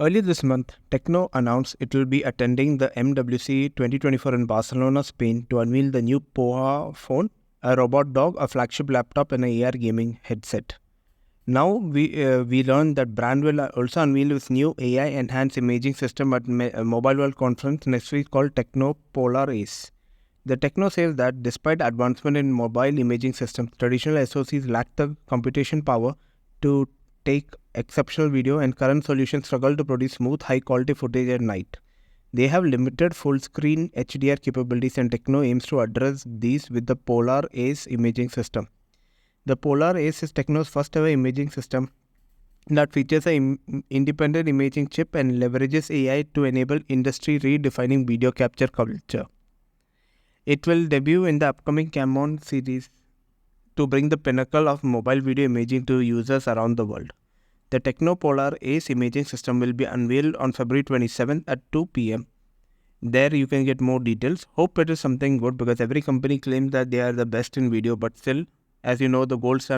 Earlier this month, Tecno announced it will be attending the MWC 2024 in Barcelona, Spain to unveil the new Poha phone, a robot dog, a flagship laptop, and a AR gaming headset. Now we learned that brand will also unveil its new AI-enhanced imaging system at a Mobile World Conference next week called Tecno PolarAce. The Tecno says that despite advancement in mobile imaging systems, traditional SoCs lack the computation power to take exceptional video, and current solutions struggle to produce smooth, high-quality footage at night. They have limited full-screen HDR capabilities, and Tecno aims to address these with the PolarAce Imaging System. The PolarAce is Tecno's first-ever imaging system that features an independent imaging chip and leverages AI to enable industry-redefining video capture culture. It will debut in the upcoming Camon series to bring the pinnacle of mobile video imaging to users around the world. The Tecno PolarAce imaging system will be unveiled on February 27th at 2 p.m. There you can get more details. Hope it is something good because every company claims that they are the best in video, but still, as you know, the gold standard